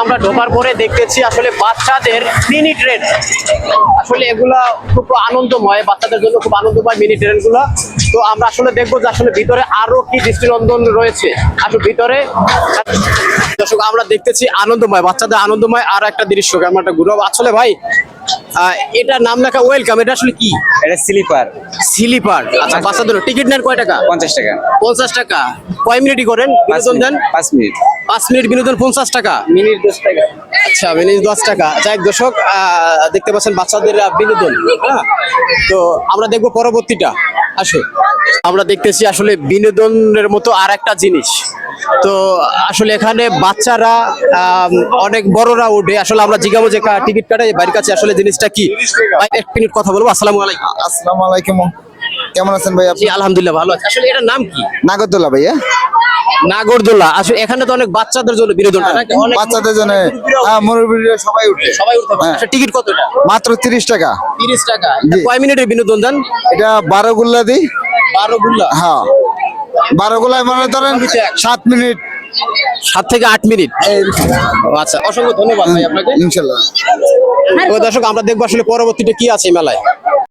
আমরা ঢোকার পরে দেখতেছি আসলে বাচ্চাদের মিনি ট্রেন। আসলে এগুলা খুব আনন্দময়, বাচ্চাদের জন্য খুব আনন্দময় মিনি ট্রেন গুলা। তো আমরা আসলে দেখবো যে আসলে ভিতরে আরো কি দৃষ্টিনন্দন রয়েছে। আসলে ভিতরে দর্শক আমরা দেখতেছি আনন্দময়, বাচ্চাদের আনন্দময় আর একটা দৃশ্য। ক্যামেরাটা ঘুরাবো। আসলে ভাই এটার নাম লেখা ওয়েলকাম, এটা আসলে কি? এটা স্লিপার। স্লিপার। আচ্ছা, বাচ্চাদের টিকিট নেন কয় টাকা? 50 টাকা। 50 টাকা। কয় মিনিটই করেন বিনোদন দেন? 5 মিনিট। 5 মিনিট বিনোদন 50 টাকা। মিনিট 10 টাকা। আচ্ছা, মিনিট 10 টাকা। যাই হোক দর্শক, দেখতে পাচ্ছেন বাচ্চাদের বিনোদন। হ্যাঁ, তো আমরা দেখবো পরবর্তীটা। আসো, আমরা দেখতেছি আসলে বিনোদনের মতো আর একটা জিনিস। তো আসলে এখানে বাচ্চারা অনেক বড়রা উঠে। আসলে আমরা জিজ্ঞাবো যে টিকিট কাটাই বাড়ির কাছে আসলে জিনিসটা কি। ভাই, 1 মিনিট কথা বলবো। আসসালামু আলাইকুম। আসসালামু আলাইকুম, কেমন আছেন ভাই আপনি? জি আলহামদুলিল্লাহ ভালো আছি। আসলে এটার নাম কি? নাগরদোলা ভাইয়া। নাগরদোলা। আসলে এখানে তো অনেক বাচ্চাদের জন্য বিনোদনটা নাকি? অনেক বাচ্চাদের জন্য, হ্যাঁ, মুরব্বীরা সবাই উঠে। সবাই উঠতে পারে। আচ্ছা, টিকিট কত এটা? মাত্র 30 টাকা। 30 টাকা। জি। কয় মিনিটের বিনোদন দেন? এটা 12 গুল্লা দিই। 12 গুল্লা। হ্যাঁ, 12 গুল্লায় মনে ধরেন 7 মিনিট। 7 থেকে 8 মিনিট। আচ্ছা, অসংখ্য ধন্যবাদ ভাই আপনাকে। ইনশাল্লাহ। দর্শক আমরা দেখবো আসলে পরবর্তীতে কি আছে এই মেলায়।